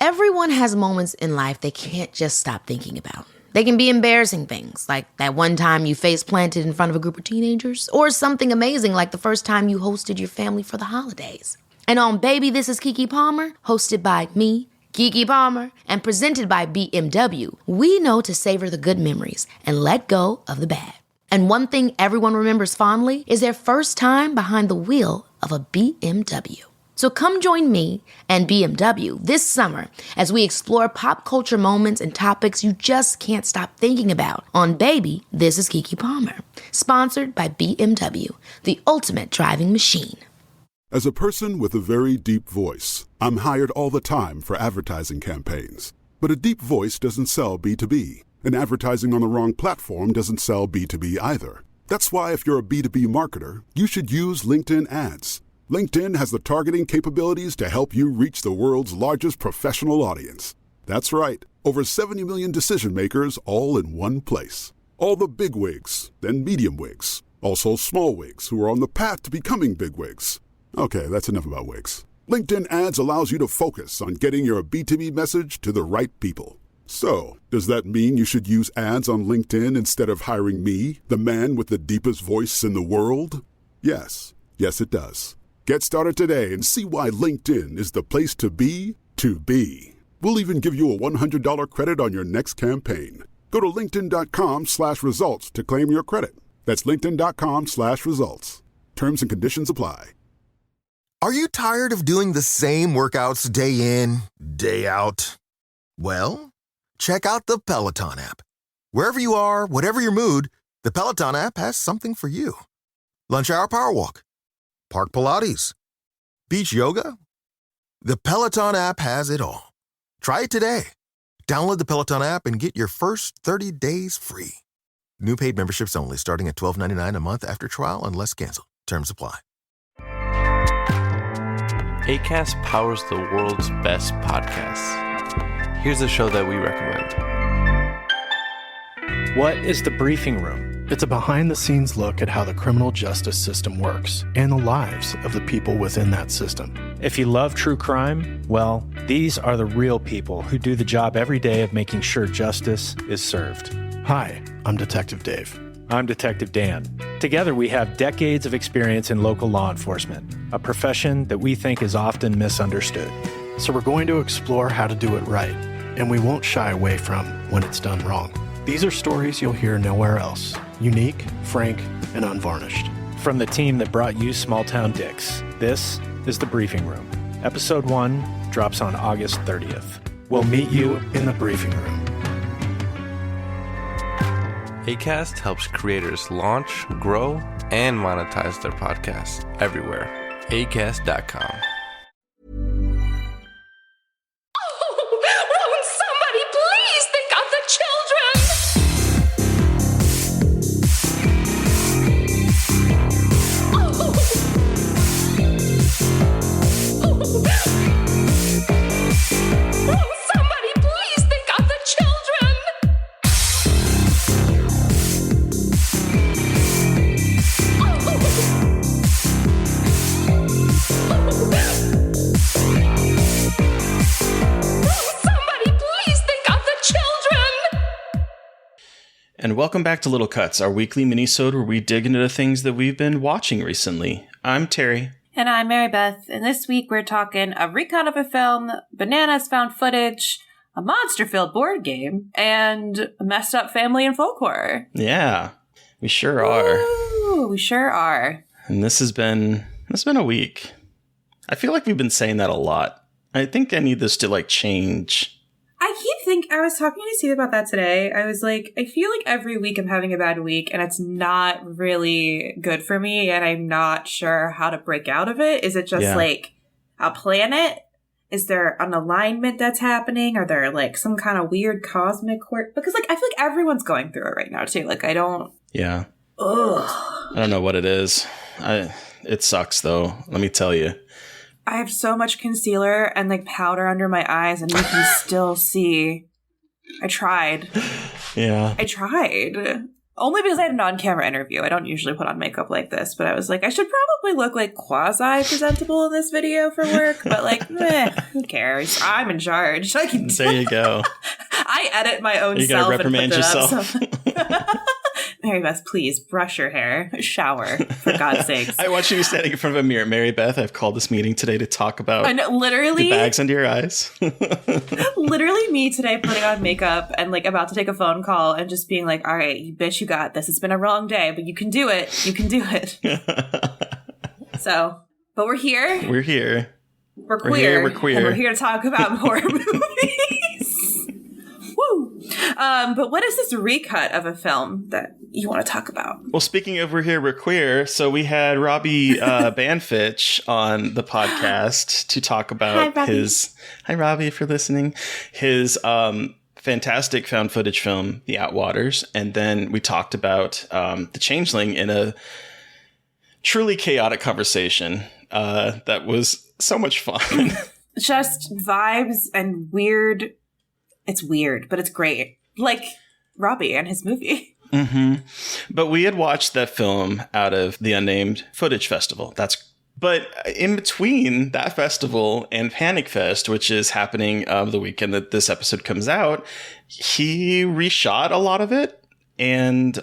Everyone has moments in life they can't just stop thinking about. They can be embarrassing things, like that one time you face planted in front of a group of teenagers, or something amazing like the first time you hosted your family for the holidays. And on Baby, This is Keke Palmer, hosted by me, Keke Palmer, and presented by BMW, we know to savor the good memories and let go of the bad. And one thing everyone remembers fondly is their first time behind the wheel of a BMW. So come join me and BMW this summer as we explore pop culture moments and topics you just can't stop thinking about on Baby, This is Keke Palmer, sponsored by BMW, the ultimate driving machine. As a person with a very deep voice, I'm hired all the time for advertising campaigns. But a deep voice doesn't sell B2B, and advertising on the wrong platform doesn't sell B2B either. That's why if you're a B2B marketer, you should use LinkedIn ads. LinkedIn has the targeting capabilities to help you reach the world's largest professional audience. That's right, over 70 million decision makers all in one place. All the big wigs, then medium wigs, also small wigs who are on the path to becoming big wigs. Okay, that's enough about wigs. LinkedIn ads allows you to focus on getting your B2B message to the right people. So, does that mean you should use ads on LinkedIn instead of hiring me, the man with the deepest voice in the world? Yes. Yes, it does. Get started today and see why LinkedIn is the place to be to be. We'll even give you a $100 credit on your next campaign. Go to linkedin.com/results to claim your credit. That's linkedin.com/results. Terms and conditions apply. Are you tired of doing the same workouts day in, day out? Well, check out the Peloton app. Wherever you are, whatever your mood, the Peloton app has something for you. Lunch hour power walk, park Pilates, beach yoga. The Peloton app has it all. Try it today. Download the Peloton app and get your first 30 days free. New paid memberships only, starting at $12.99 a month after trial unless canceled. Terms apply. Acast powers the world's best podcasts. Here's a show that we recommend. What is The Briefing Room? It's a behind-the-scenes look at how the criminal justice system works and the lives of the people within that system. If you love true crime, well, these are the real people who do the job every day of making sure justice is served. Hi, I'm Detective Dave. I'm Detective Dan. Together, we have decades of experience in local law enforcement, a profession that we think is often misunderstood. So we're going to explore how to do it right, and we won't shy away from when it's done wrong. These are stories you'll hear nowhere else. Unique, frank, and unvarnished. From the team that brought you Small Town Dicks, this is The Briefing Room. Episode 1 drops on August 30th. We'll meet you in the briefing room. Acast helps creators launch, grow, and monetize their podcasts everywhere. Acast.com. Won't somebody please think of the children? Won't somebody please think of the children? And welcome back to Little Cuts, our weekly mini-sode where we dig into the things that we've been watching recently. I'm Terry. And I'm Mary Beth, and this week we're talking a recon of a film, bananas found footage, a monster-filled board game, and a messed up family and folk horror. Yeah, we sure are. Ooh, we sure are. And this has been a week. I feel like we've been saying that a lot. I think I need this to change. I was talking to Steve about that today. I was like, I feel like every week I'm having a bad week and it's not really good for me and I'm not sure how to break out of it. Is it just a planet? Is there an alignment that's happening? Are there some kind of weird cosmic quirk? Because I feel like everyone's going through it right now too. I don't. Yeah. Ugh. I don't know what it is. It sucks though. Let me tell you. I have so much concealer and powder under my eyes and you can still see. I tried. Yeah. I tried. Only because I had an on-camera interview. I don't usually put on makeup like this, but I was like, I should probably look like quasi-presentable in this video for work, but like, who cares? I'm in charge. I can There you go. I edit my own You self. gotta reprimand and put it yourself. Up, so. Mary Beth, please brush your hair. Shower, for God's sakes. I want you to be standing in front of a mirror. Mary Beth, I've called this meeting today to talk about I know, literally, the bags under your eyes. literally me today putting on makeup and like about to take a phone call and just being like, all right, you bitch, you got this. It's been a wrong day, but you can do it. You can do it. So, but we're here. We're here. We're queer. We're queer. And we're here to talk about horror movies. Woo! But what is this recut of a film that you want to talk about? Well, speaking of we're here, we're queer. So we had Robbie Banfitch on the podcast to talk about Hi, Robbie, if you're listening. His fantastic found footage film, The Outwaters. And then we talked about The Changeling in a truly chaotic conversation that was so much fun. Just vibes and weird. It's weird, but it's great. Like Robbie and his movie. Mm-hmm. But we had watched that film out of the Unnamed Footage Festival. But in between that festival and Panic Fest, which is happening the weekend that this episode comes out, he reshot a lot of it and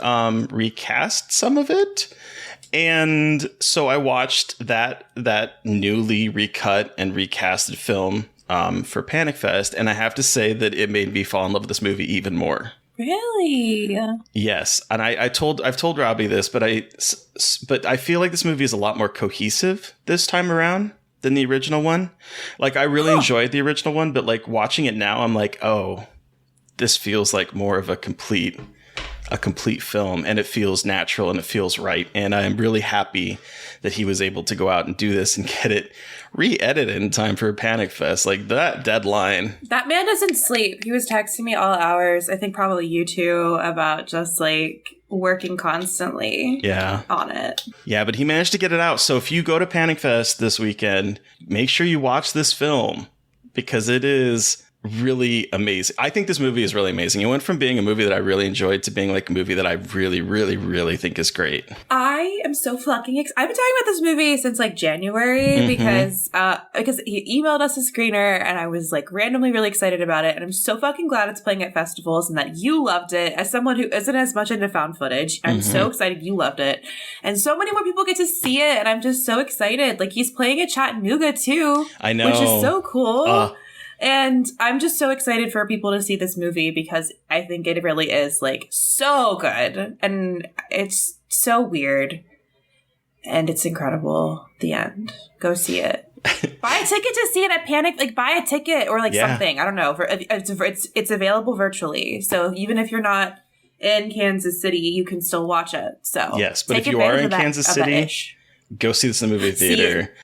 recast some of it. And so I watched that newly recut and recasted film for Panic Fest, and I have to say that it made me fall in love with this movie even more. Really? Yes, and I've told Robbie this, but I feel like this movie is a lot more cohesive this time around than the original one. Like, I really enjoyed the original one, but like watching it now, I'm like, oh, this feels like more of a complete film, and it feels natural and it feels right. And I'm really happy that he was able to go out and do this and get it re-edited in time for Panic Fest. Like, that deadline. That man doesn't sleep. He was texting me all hours. I think probably you too, about just like working constantly on it. Yeah, but he managed to get it out. So if you go to Panic Fest this weekend, make sure you watch this film because it is really amazing. I think this movie is really amazing. It went from being a movie that I really enjoyed to being like a movie that I really, really, really think is great. I am so fucking excited. I've been talking about this movie since like January because he emailed us a screener and I was like randomly really excited about it. And I'm so fucking glad it's playing at festivals and that you loved it. As someone who isn't as much into found footage, I'm so excited you loved it. And so many more people get to see it. And I'm just so excited. Like, he's playing at Chattanooga too. I know. Which is so cool. And I'm just so excited for people to see this movie because I think it really is like so good and it's so weird and it's incredible. The end. Go see it. Buy a ticket to see it at Panic. Like, buy a ticket or like something. I don't know. It's available virtually. So even if you're not in Kansas City, you can still watch it. So yes, but if you are in Kansas City, go see this in the movie theater.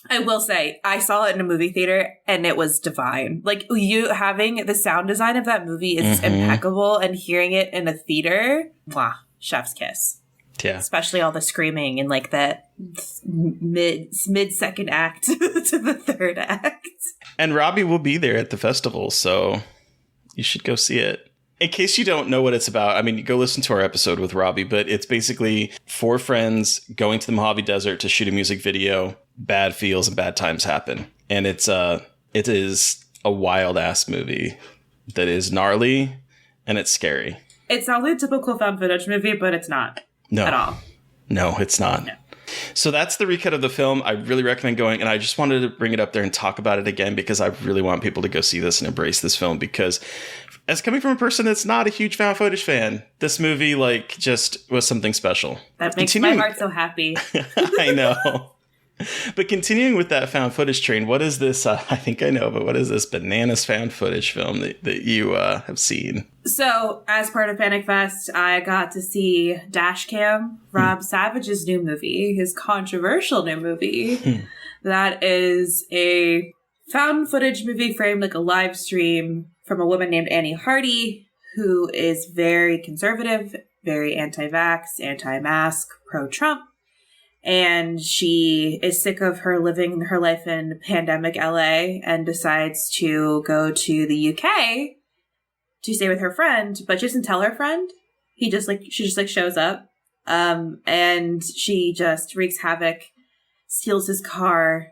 I will say, I saw it in a movie theater and it was divine. Like, you having the sound design of that movie is impeccable, and hearing it in a theater, chef's kiss. Yeah. Especially all the screaming and like that mid-second act to the third act. And Robbie will be there at the festival, so you should go see it. In case you don't know what it's about, I mean, go listen to our episode with Robbie, but it's basically 4 friends going to the Mojave Desert to shoot a music video. Bad feels and bad times happen. And it is a wild ass movie that is gnarly and it's scary. It sounds like a typical found footage movie, but it's not at all. No, it's not. No. So that's the recut of the film. I really recommend going, and I just wanted to bring it up there and talk about it again because I really want people to go see this and embrace this film, because as coming from a person that's not a huge found footage fan, this movie like just was something special. That makes my heart so happy. I know. But continuing with that found footage train, what is this? I think I know, but what is this bananas found footage film that you have seen? So, as part of Panic Fest, I got to see DASHCAM, Rob Savage's new movie, his controversial new movie. That is a found footage movie framed like a live stream from a woman named Annie Hardy, who is very conservative, very anti-vax, anti-mask, pro-Trump. And she is sick of her living her life in pandemic LA and decides to go to the UK to stay with her friend, but she doesn't tell her friend. she just like shows up, and she just wreaks havoc, steals his car,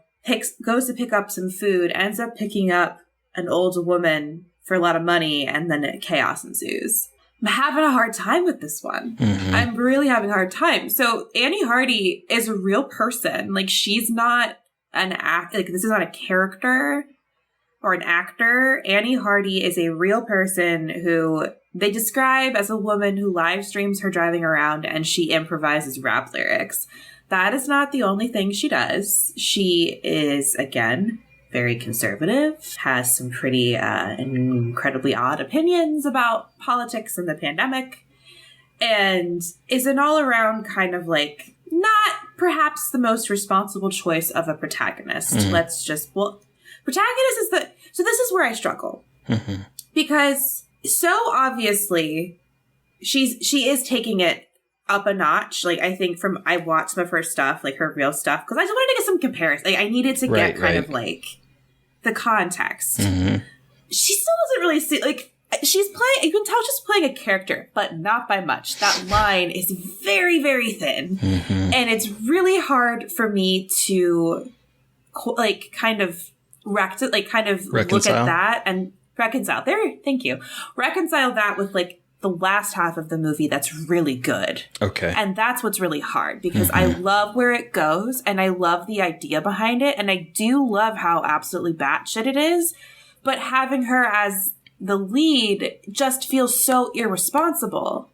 goes to pick up some food, ends up picking up an old woman for a lot of money, and then chaos ensues. I'm having a hard time with this one. Mm-hmm. I'm really having a hard time. So Annie Hardy is a real person. Like, she's not an act. Like, this is not a character or an actor. Annie Hardy is a real person who they describe as a woman who live streams her driving around and she improvises rap lyrics. That is not the only thing she does. She is, again, very conservative, has some pretty incredibly odd opinions about politics and the pandemic, and is an all-around kind of like not perhaps the most responsible choice of a protagonist. Mm-hmm. Protagonist is so this is where I struggle. Mm-hmm. Because so obviously she is taking it up a notch. Like, I think I watched some of her stuff, like her real stuff, because I just wanted to get some comparison. Like, I needed to get kind of like the context. Mm-hmm. She still doesn't really see, like, she's playing, you can tell she's playing a character, but not by much. That line is very, very thin. Mm-hmm. And it's really hard for me to, like, kind of reconcile look at that and reconcile. Thank you. Reconcile that with, like, the last half of the movie that's really good. Okay. And that's what's really hard, because I love where it goes and I love the idea behind it. And I do love how absolutely batshit it is. But having her as the lead just feels so irresponsible.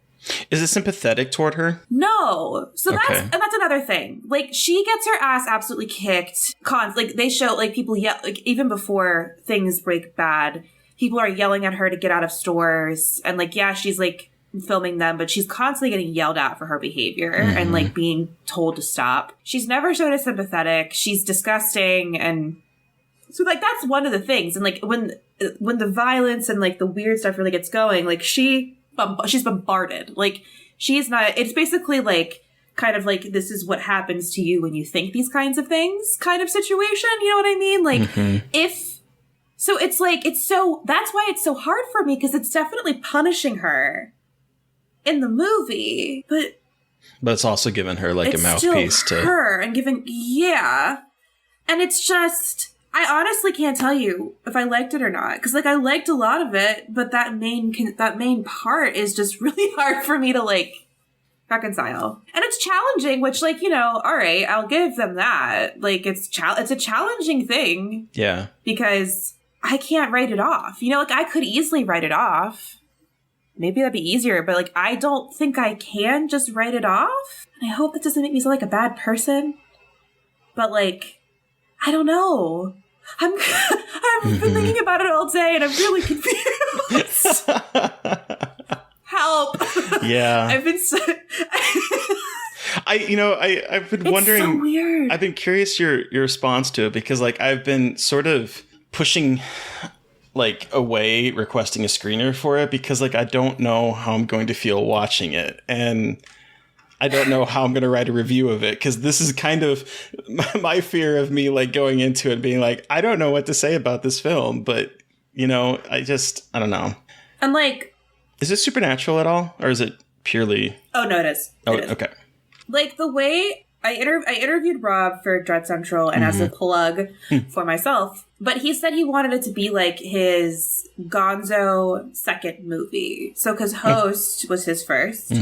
Is it sympathetic toward her? No. So that's another thing. Like, she gets her ass absolutely kicked. Like, they show, like, people yell, like, even before things break bad, people are yelling at her to get out of stores. And, like, yeah, she's, like, filming them, but she's constantly getting yelled at for her behavior and, like, being told to stop. She's never shown as sympathetic. She's disgusting. And so, like, that's one of the things. And, like, when the violence and, like, the weird stuff really gets going, like, she's bombarded. Like, she's not, it's basically, like, kind of like, this is what happens to you when you think these kinds of things kind of situation. You know what I mean? Like, so it's like, that's why it's so hard for me, because it's definitely punishing her in the movie, but it's also given her, like, a mouthpiece to her and giving, yeah. And it's just, I honestly can't tell you if I liked it or not, because, like, I liked a lot of it, but that main part is just really hard for me to, like, reconcile. And it's challenging, which, like, you know, all right, I'll give them that. Like, it's a challenging thing. Yeah. Because I can't write it off. You know, like, I could easily write it off. Maybe that'd be easier, but, like, I don't think I can just write it off. And I hope that doesn't make me sound like a bad person. But, like, I don't know. I've been thinking about it all day and I'm really confused. Help. Yeah. I've been I've been wondering. So weird. I've been curious your response to it, because, like, I've been sort of pushing, like, away requesting a screener for it, because, like, I don't know how I'm going to feel watching it, and I don't know how I'm going to write a review of it, because this is kind of my fear of me, like, going into it being like, I don't know what to say about this film, but, you know, I don't know. And, like, is it supernatural at all, or is it purely? Oh no, it is. Okay. Like, the way I interviewed Rob for Dread Central and as a plug for myself, but he said he wanted it to be like his Gonzo second movie. So, because Host was his first,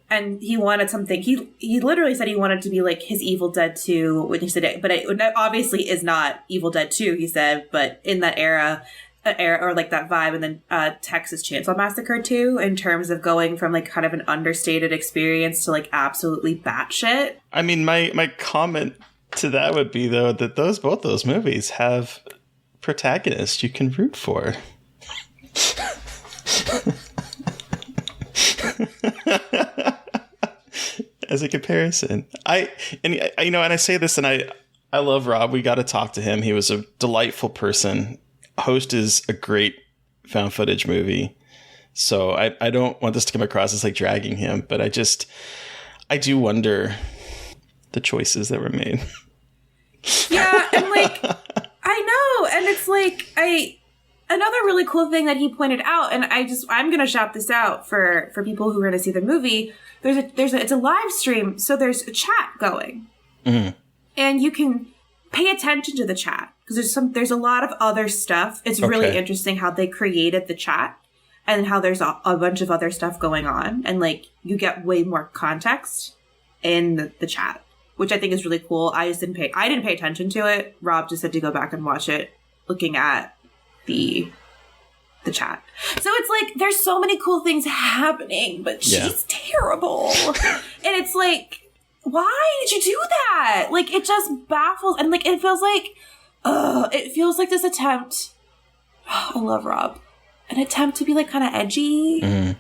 and he wanted something. He literally said he wanted to be like his Evil Dead 2 when he said it, but it obviously is not Evil Dead 2. He said, but in that era or like that vibe, and then Texas Chainsaw Massacre 2, in terms of going from, like, kind of an understated experience to, like, absolutely batshit. I mean, my comment to that would be, though, that both those movies have protagonists you can root for. As a comparison, and I say this, and I love Rob. We got to talk to him. He was a delightful person. Host is a great found footage movie, so I don't want this to come across as, like, dragging him, but I do wonder the choices that were made. Yeah, and, like, I know, and it's like, another really cool thing that he pointed out, and I'm going to shout this out for people who are going to see the movie. It's a live stream, so there's a chat going. Mm-hmm. And you can pay attention to the chat because there's a lot of other stuff. It's really interesting how they created the chat and how there's a bunch of other stuff going on, and like you get way more context in the chat, which I think is really cool. I didn't pay attention to it. Rob just had to go back and watch it, looking at the chat. So it's like there's so many cool things happening, but she's terrible. And it's like, why did you do that? Like, it just baffles, and like it feels like this attempt. I love Rob. An attempt to be like kind of edgy. Mm.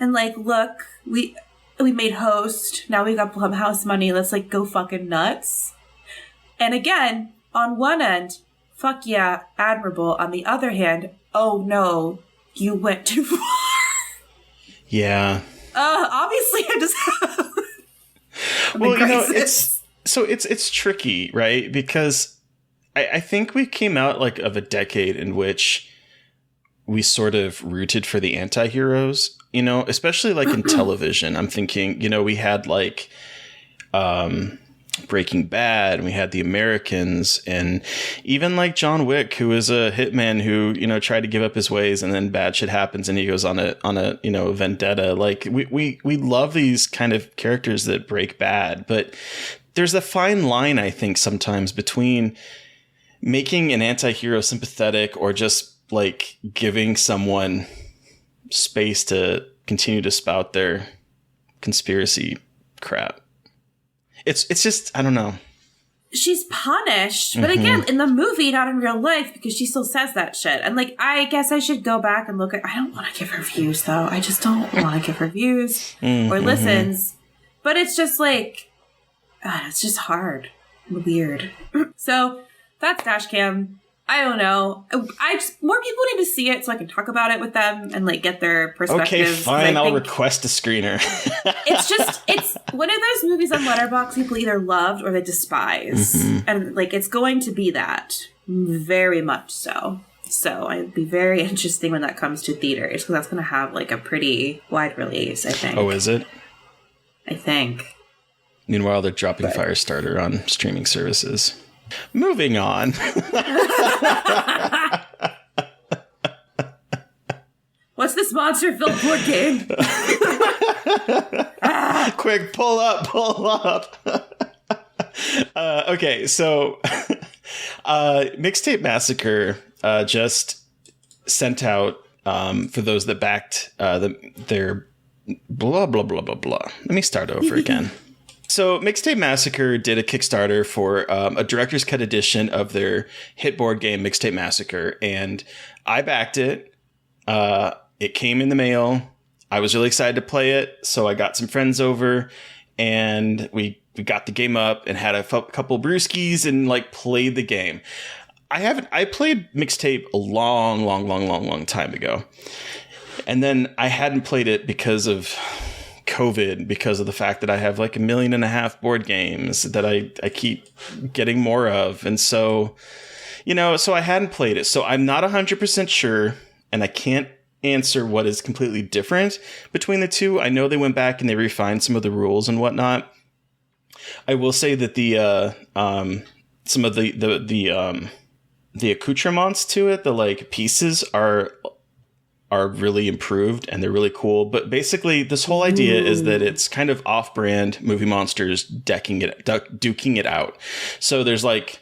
And like, look, we made Host. Now we got Blumhouse money. Let's like go fucking nuts. And again, on one end, fuck yeah, admirable. On the other hand, oh no, you went too far. Yeah. Obviously I just well, you know, it's tricky, right? Because I think we came out like of a decade in which we sort of rooted for the anti-heroes, you know, especially like in television. I'm thinking, you know, we had like Breaking Bad, and we had The Americans, and even like John Wick, who is a hitman who, you know, tried to give up his ways, and then bad shit happens and he goes on a you know, vendetta. Like we love these kind of characters that break bad, but there's a fine line, I think, sometimes between making an anti-hero sympathetic or just like giving someone space to continue to spout their conspiracy crap. It's just, I don't know. She's punished, but again, in the movie, not in real life, because she still says that shit. And like, I guess I should go back and look at, I don't want to give her views though. I just don't want to give her views or listens. But it's just like, God, it's just hard and weird. So that's DASHCAM. I don't know. More people need to see it so I can talk about it with them and like get their perspectives. Okay, fine. I'll request a screener. It's one of those movies on Letterboxd people either loved or they despise. And like, it's going to be that. Very much so. So it'd be very interesting when that comes to theaters, because that's going to have like a pretty wide release, I think. Oh, is it? I think. Meanwhile, they're dropping Firestarter on streaming services. Moving on. What's this monster-filled board game? Quick, pull up. Okay, so Mixtape Massacre just sent out, for those that backed their blah, blah, blah, blah, blah. Let me start over again. So Mixtape Massacre did a Kickstarter for a director's cut edition of their hit board game Mixtape Massacre, and I backed it. It came in the mail. I was really excited to play it, so I got some friends over, and we got the game up and had a couple brewskis and like played the game. I played Mixtape a long time ago, and then I hadn't played it because of COVID, because of the fact that I have like 1.5 million board games that I keep getting more of. And so, you know, so I hadn't played it. So I'm not 100% sure, and I can't answer what is completely different between the two. I know they went back and they refined some of the rules and whatnot. I will say that the some of the accoutrements to it, the like pieces are really improved and they're really cool. But basically this whole idea is that it's kind of off-brand Movie Monsters duking it out. So there's like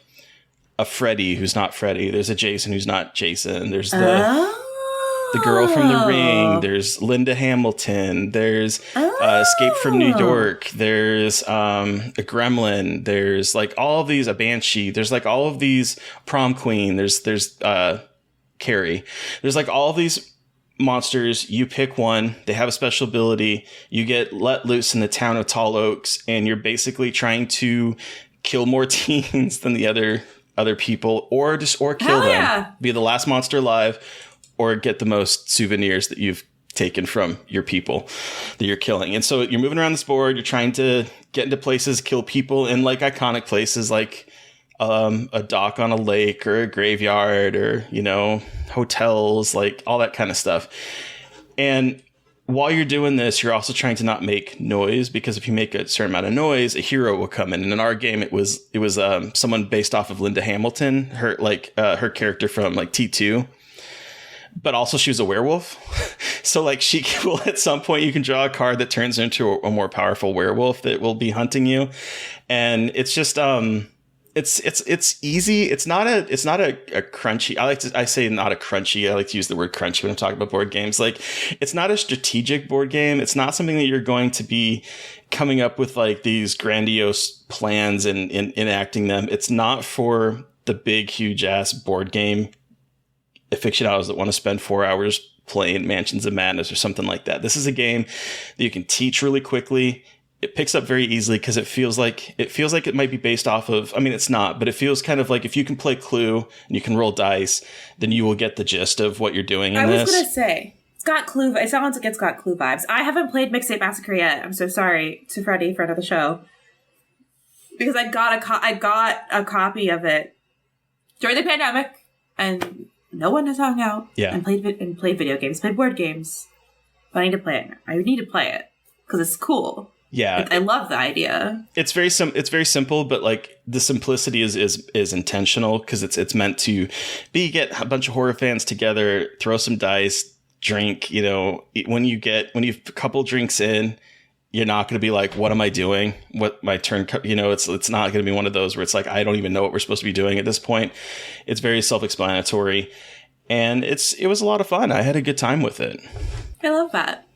a Freddy who's not Freddy. There's a Jason who's not Jason. There's the girl from The Ring. There's Linda Hamilton. There's Escape from New York. There's a Gremlin. There's like all of these, a Banshee. There's like all of these, Prom Queen. There's Carrie. There's like all of these monsters. You pick one. They have a special ability. You get let loose in the town of Tall Oaks, and you're basically trying to kill more teens than the other people, or kill them. Be the last monster alive, or get the most souvenirs that you've taken from your people that you're killing. And so you're moving around this board. You're trying to get into places, kill people in like iconic places like a dock on a lake or a graveyard or, you know, hotels, like all that kind of stuff. And while you're doing this, you're also trying to not make noise, because if you make a certain amount of noise, a hero will come in. And in our game, it was someone based off of Linda Hamilton, her character from like T2. But also she was a werewolf. So like she will, at some point you can draw a card that turns into a more powerful werewolf that will be hunting you. And it's just it's easy. It's not a crunchy. I say not a crunchy. I like to use the word crunchy when I'm talking about board games. Like, it's not a strategic board game. It's not something that you're going to be coming up with like these grandiose plans and enacting them. It's not for the big, huge ass board game aficionados that want to spend 4 hours playing Mansions of Madness or something like that. This is a game that you can teach really quickly. It picks up very easily because it feels like it might be based off of, I mean, it's not, but it feels kind of like if you can play Clue and you can roll dice, then you will get the gist of what you're doing in this. I was going to say, it's got Clue. It sounds like it's got Clue vibes. I haven't played Mixtape Massacre yet. I'm so sorry to Freddie, friend of the show, because I got a copy of it during the pandemic, and no one has hung out and played video games, played board games. But I need to play it now. I need to play it because it's cool. Yeah, I love the idea. It's very simple, but like the simplicity is intentional, because it's meant to get a bunch of horror fans together, throw some dice, drink. You know, when you've a couple drinks in, you're not going to be like, what am I doing? What my turn? You know, it's not going to be one of those where it's like, I don't even know what we're supposed to be doing at this point. It's very self-explanatory, and it was a lot of fun. I had a good time with it. I love that.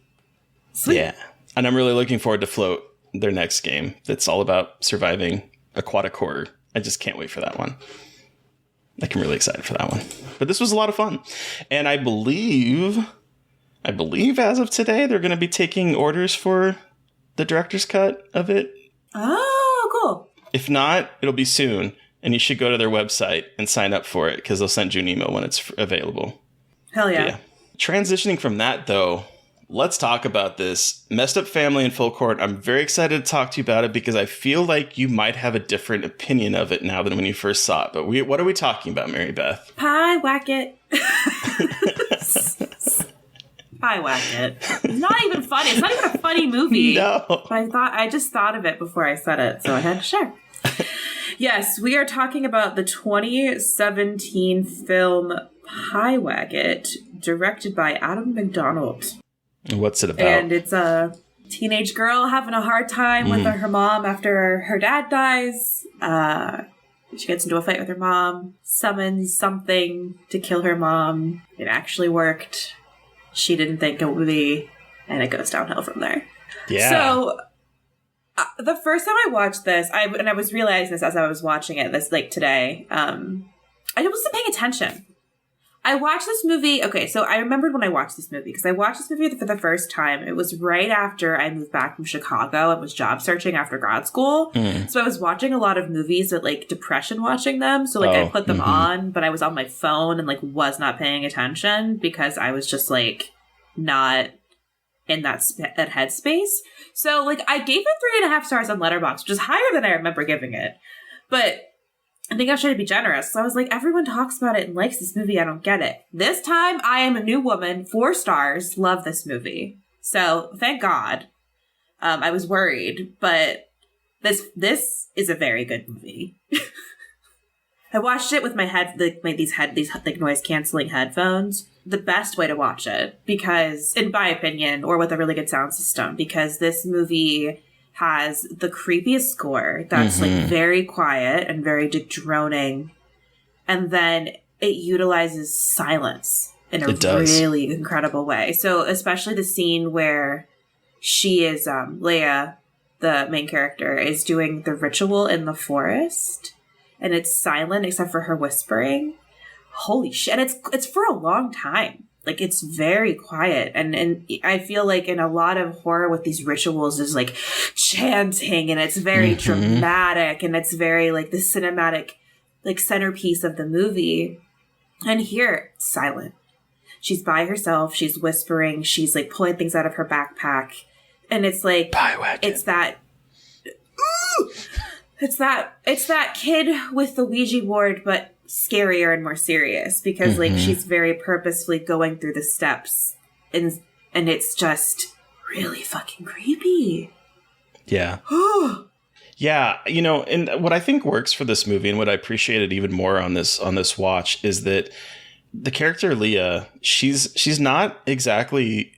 Sweet. Yeah. And I'm really looking forward to Float, their next game that's all about surviving aquatic horror. I just can't wait for that one. Like, I'm really excited for that one. But this was a lot of fun. And I believe as of today, they're going to be taking orders for the director's cut of it. Oh, cool. If not, it'll be soon. And you should go to their website and sign up for it, because they'll send you an email when it's available. Hell yeah. Yeah. Transitioning from that, though, let's talk about this Messed Up Family in Full Court. I'm very excited to talk to you about it, because I feel like you might have a different opinion of it now than when you first saw it. But what are we talking about, Mary Beth? Pyewacket. Pyewacket. It's not even funny. It's not even a funny movie. No. But I just thought of it before I said it, so I had to share. Yes, we are talking about the 2017 film Pyewacket, directed by Adam McDonald. What's it about? And it's a teenage girl having a hard time with her mom after her dad dies. She gets into a fight with her mom, summons something to kill her mom. It actually worked. She didn't think it would be, and it goes downhill from there. Yeah. So the first time I watched this, I was realizing this as I was watching it today. I wasn't paying attention. I watched this movie. Okay, so I remembered when I watched this movie, because I watched this movie for the first time. It was right after I moved back from Chicago and was job searching after grad school. So I was watching a lot of movies with depression watching them. So I put them on, but I was on my phone and was not paying attention, because I was just not in that headspace. So I gave it 3.5 stars on Letterboxd, which is higher than I remember giving it. But I think I was trying to be generous. So I was like, everyone talks about it and likes this movie. I don't get it. This time, I am a new woman. 4 stars. Love this movie. So thank God. I was worried, but this is a very good movie. I watched it with my these noise canceling headphones. The best way to watch it, because, in my opinion, or with a really good sound system, because this movie has the creepiest score that's very quiet and very droning, and then it utilizes silence in a really incredible way. So especially the scene where she is Leia, the main character, is doing the ritual in the forest, and it's silent except for her whispering. Holy shit. And it's for a long time. It's very quiet. And I feel like in a lot of horror with these rituals, there's chanting, and it's very dramatic, and it's very the cinematic centerpiece of the movie. And here, it's silent. She's by herself. She's whispering. She's pulling things out of her backpack. And it's Pyewacket. it's that, ooh, It's that kid with the Ouija board, but scarier and more serious because like she's very purposefully going through the steps and it's just really fucking creepy. Yeah. Yeah, you know, and what I think works for this movie and what I appreciated even more on this watch is that the character Leah, she's not exactly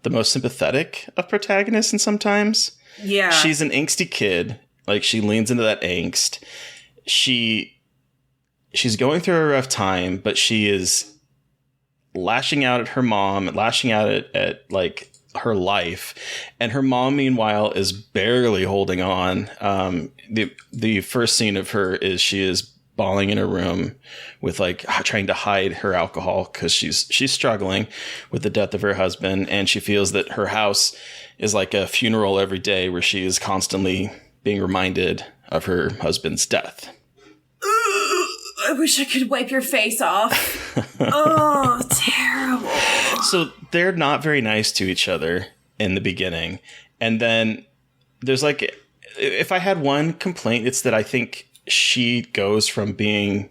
the most sympathetic of protagonists, and sometimes she's an angsty kid. Like, she leans into that angst. She's going through a rough time, but she is lashing out at her mom, lashing out at like her life, and her mom meanwhile is barely holding on. The first scene of her is she is bawling in her room with like trying to hide her alcohol because she's struggling with the death of her husband, and she feels that her house is like a funeral every day where she is constantly being reminded of her husband's death. I wish I could wipe your face off. Oh, terrible. So they're not very nice to each other in the beginning. And then there's like, if I had one complaint, it's that I think she goes from being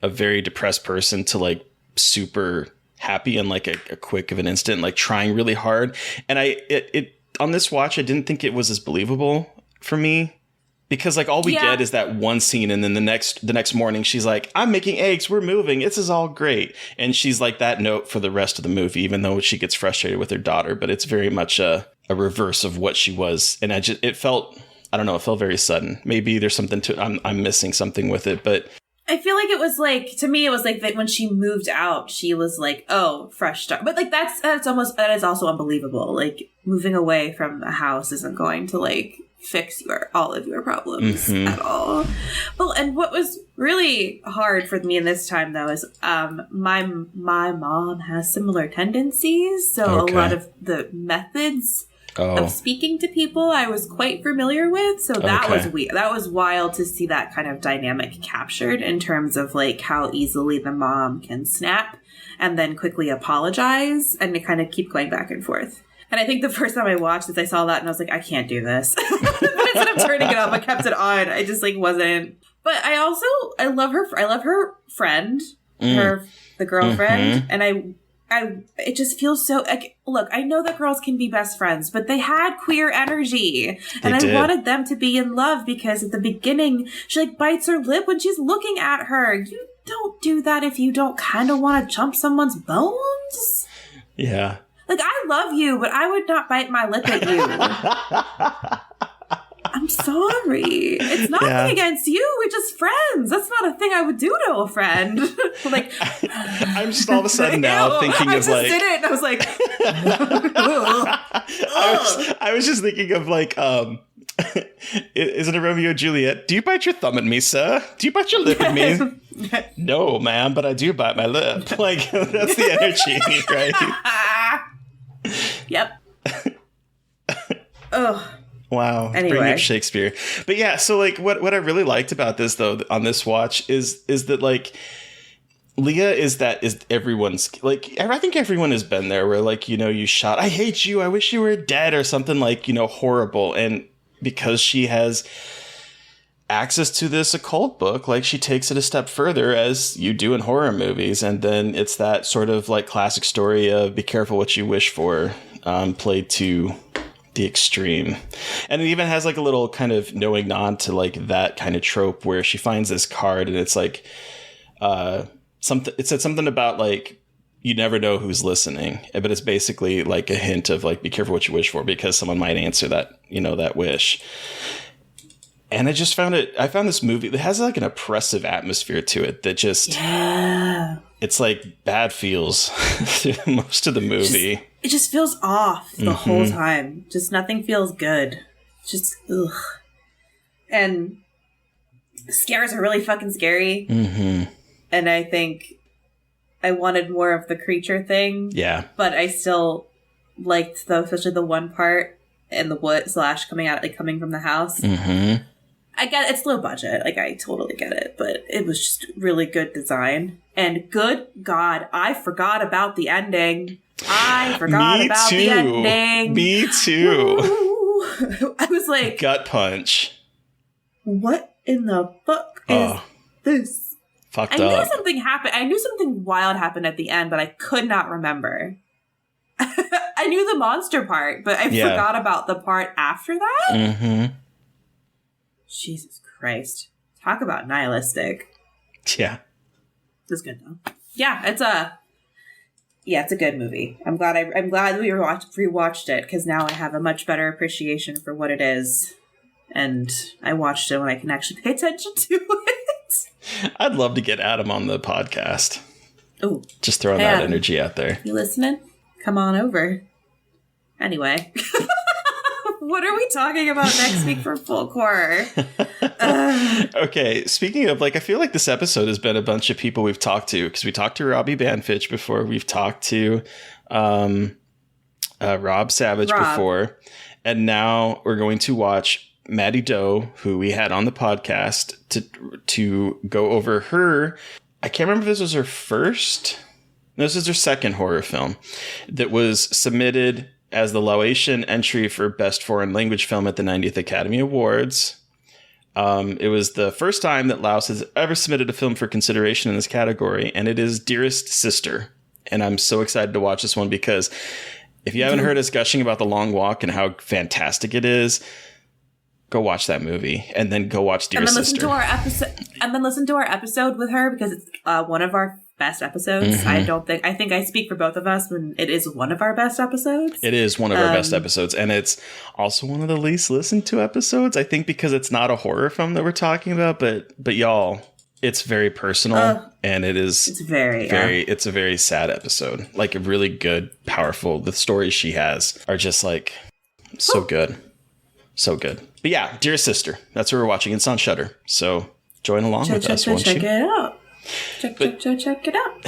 a very depressed person to like super happy in like a quick of an instant, like trying really hard. And it on this watch, I didn't think it was as believable for me. Because like all we get is that one scene, and then the next morning she's like, "I'm making eggs, we're moving, this is all great," and she's like that note for the rest of the movie, even though she gets frustrated with her daughter. But it's very much a reverse of what she was, and it felt very sudden. Maybe there's something to I'm missing something with it, but I feel like it was like, to me, it was like that when she moved out, she was like, "Oh, fresh start." But like that is also unbelievable. Like, moving away from the house isn't going to like fix all of your problems at all. Well, and what was really hard for me in this time though is my mom has similar tendencies, so a lot of the methods of speaking to people I was quite familiar with, so that was weird. That was wild to see that kind of dynamic captured in terms of like how easily the mom can snap and then quickly apologize and to kind of keep going back and forth. And I think the first time I watched this, I saw that and I was like, I can't do this. But instead of turning it off, I kept it on. I just like wasn't. But I love her. I love her friend, the girlfriend, and it just feels so like, look, I know that girls can be best friends, but they had queer energy, and I wanted them to be in love because at the beginning she like bites her lip when she's looking at her. You don't do that if you don't kind of want to jump someone's bones. Yeah. Like, I love you, but I would not bite my lip at you. I'm sorry. It's nothing against you. We're just friends. That's not a thing I would do to a friend. Like, I'm just all of a sudden now thinking of like. I just did it, and I was like. I was just thinking of like, is it a Romeo and Juliet? Do you bite your thumb at me, sir? Do you bite your lip at me? No, ma'am, but I do bite my lip. Like, that's the energy, right? Yep. Ugh. Wow. Anyway. Bringing up Shakespeare. But yeah, so like what I really liked about this though on this watch is that like Leah is everyone's like, I think everyone has been there where like, you know, you shot, I hate you, I wish you were dead, or something like, you know, horrible. And because she has access to this occult book, like she takes it a step further, as you do in horror movies, and then it's that sort of like classic story of be careful what you wish for, played to the extreme. And it even has like a little kind of knowing nod to like that kind of trope where she finds this card and it's like it said something about like you never know who's listening, but it's basically like a hint of like be careful what you wish for because someone might answer that, you know, that wish. And I found this movie that has like an oppressive atmosphere to it that just, it's like bad feels through most of the movie. It just feels off the whole time. Just nothing feels good. Just, ugh. And scares are really fucking scary. Mm-hmm. And I think I wanted more of the creature thing. Yeah. But I still liked, especially the one part in the wood / coming from the house. Mm-hmm. I get it. It's low budget. Like, I totally get it. But it was just really good design. And good God, I forgot about the ending. The ending. Me too. I was like... Gut punch. what in the fuck is this? Fucked I up. knew something happened. I knew something wild happened at the end, but I could not remember. I knew the monster part, but I forgot about the part after that. Mm-hmm. Jesus Christ. Talk about nihilistic. Yeah. It's good though. Yeah, it's a good movie. I'm glad we rewatched it because now I have a much better appreciation for what it is, and I watched it when I can actually pay attention to it. I'd love to get Adam on the podcast. Ooh, just throwing that energy out there. You listening? Come on over. Anyway, what are we talking about next week for Full Core? Okay, speaking of, I feel like this episode has been a bunch of people we've talked to, because we talked to Robbie Banfitch before, we've talked to Rob Savage before, and now we're going to watch Maddie Doe, who we had on the podcast, to go over her. I can't remember if this was her first. No, this is her second horror film that was submitted as the Laotian entry for Best Foreign Language Film at the 90th Academy Awards. It was the first time that Laos has ever submitted a film for consideration in this category, and it is Dearest Sister. And I'm so excited to watch this one because if you haven't heard us gushing about The Long Walk and how fantastic it is, go watch that movie and then go watch Dearest Sister. And then listen to our episode with her because it's one of our best episodes. Mm-hmm. I think I speak for both of us when it is one of our best episodes. It is one of our best episodes, and it's also one of the least listened to episodes, I think, because it's not a horror film that we're talking about, but y'all, it's very personal, and it's a very sad episode. A really good, powerful, the stories she has are just so good. So good. But yeah, Dearest Sister, that's what we're watching. It's on Shudder, so join along with us, won't you? Check it out. Check it out.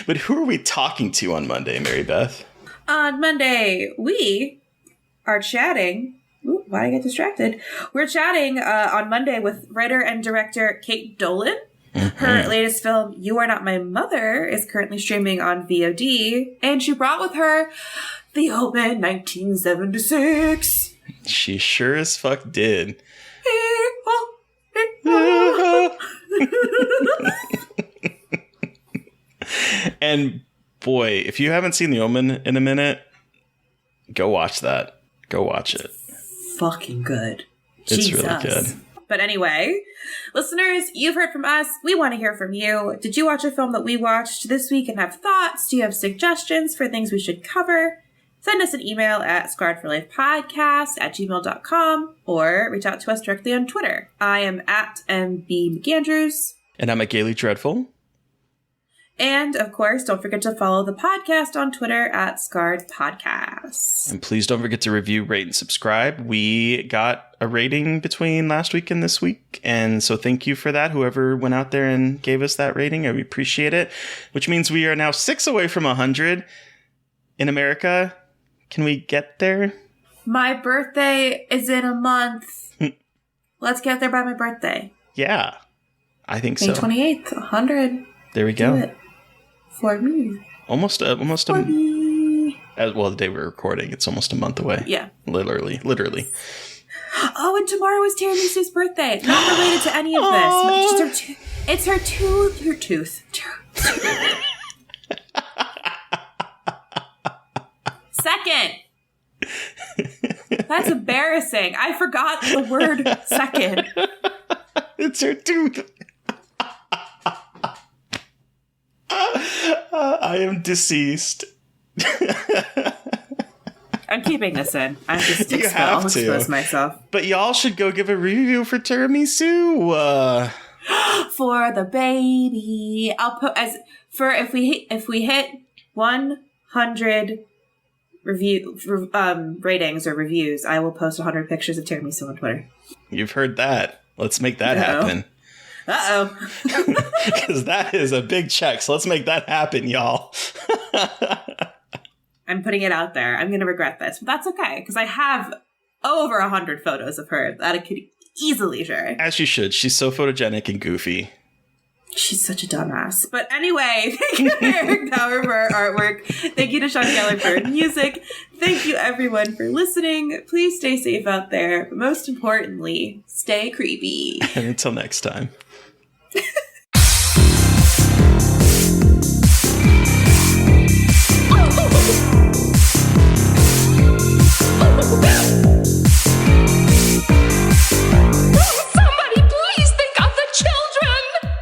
But who are we talking to on Monday, Mary Beth? On Monday, we are chatting. Ooh, why did I get distracted? We're chatting on Monday with writer and director Kate Dolan. Mm-hmm. Her latest film, You Are Not My Mother, is currently streaming on VOD. And she brought with her The Omen 1976. She sure as fuck did. And boy, if you haven't seen The Omen in a minute, go watch that. Go watch it. Fucking good. It's Jesus. really good. But anyway, listeners, you've heard from us. We want to hear from you. Did you watch a film that we watched this week and have thoughts? Do you have suggestions for things we should cover? Send us an email at scarredforlifepodcast@gmail.com or reach out to us directly on Twitter. I am at MB McAndrews. And I'm at Gaily Dreadful. And, of course, don't forget to follow the podcast on Twitter at Scarred Podcasts. And please don't forget to review, rate, and subscribe. We got a rating between last week and this week, and so thank you for that, whoever went out there and gave us that rating. I appreciate it, which means we are now 6 away from 100 in America. Can we get there? My birthday is in a month. Let's get there by my birthday. Yeah, I think May so. May 28th, 100. There we go. Do it. For me. Almost a me. Well, the day we're recording, it's almost a month away. Yeah. Literally. Oh, and tomorrow is Tiramisu's birthday. Not related to any of this. But it's her tooth. Second. That's embarrassing. I forgot the word second. It's her tooth. I am deceased. I'm keeping this in. I have to expose myself. But y'all should go give a review for tiramisu. For the baby. I'll put if we hit 100 ratings or reviews, I will post 100 pictures of tiramisu on Twitter. You've heard that. Let's make that happen. Because that is a big check. So let's make that happen, y'all. I'm putting it out there. I'm going to regret this, but that's okay because I have over 100 photos of her that I could easily share. As you should. She's so photogenic and goofy. She's such a dumbass. But anyway, thank you to Eric Bauer for our artwork. Thank you to Sean Geller for music. Thank you, everyone, for listening. Please stay safe out there. But most importantly, stay creepy. And until next time. Somebody please think of the children!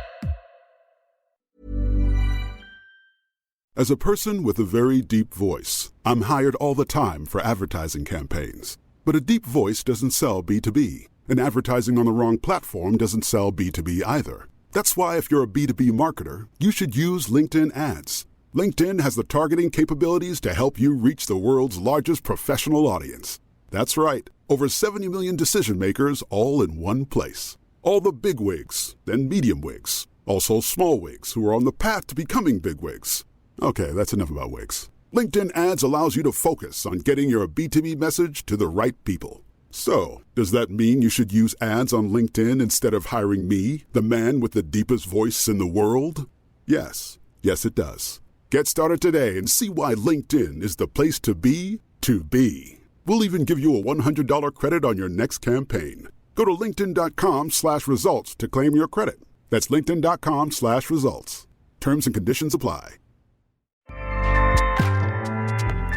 As a person with a very deep voice, I'm hired all the time for advertising campaigns. But a deep voice doesn't sell B2B, and advertising on the wrong platform doesn't sell B2B either. That's why if you're a B2B marketer, you should use LinkedIn ads. LinkedIn has the targeting capabilities to help you reach the world's largest professional audience. That's right, over 70 million decision makers all in one place. All the big wigs, then medium wigs, also small wigs who are on the path to becoming big wigs. Okay, that's enough about wigs. LinkedIn ads allows you to focus on getting your B2B message to the right people. So, does that mean you should use ads on LinkedIn instead of hiring me, the man with the deepest voice in the world? Yes. Yes, it does. Get started today and see why LinkedIn is the place to be to be. We'll even give you a $100 credit on your next campaign. Go to linkedin.com/results to claim your credit. That's linkedin.com/results. Terms and conditions apply.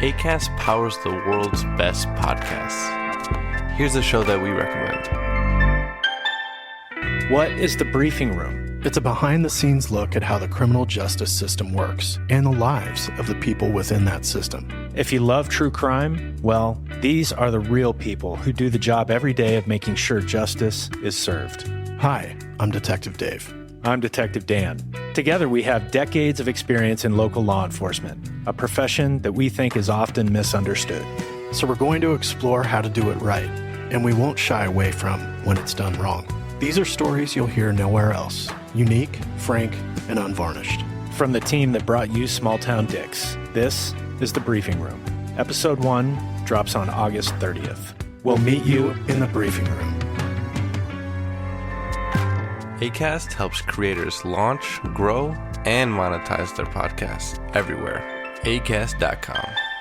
Acast powers the world's best podcasts. Here's a show that we recommend. What is The Briefing Room? It's a behind-the-scenes look at how the criminal justice system works and the lives of the people within that system. If you love true crime, well, these are the real people who do the job every day of making sure justice is served. Hi, I'm Detective Dave. I'm Detective Dan. Together, we have decades of experience in local law enforcement, a profession that we think is often misunderstood. So we're going to explore how to do it right, and we won't shy away from when it's done wrong. These are stories you'll hear nowhere else. Unique, frank, and unvarnished. From the team that brought you Small Town Dicks, this is The Briefing Room. Episode 1 drops on August 30th. We'll meet you in the briefing room. Acast helps creators launch, grow, and monetize their podcasts everywhere. Acast.com.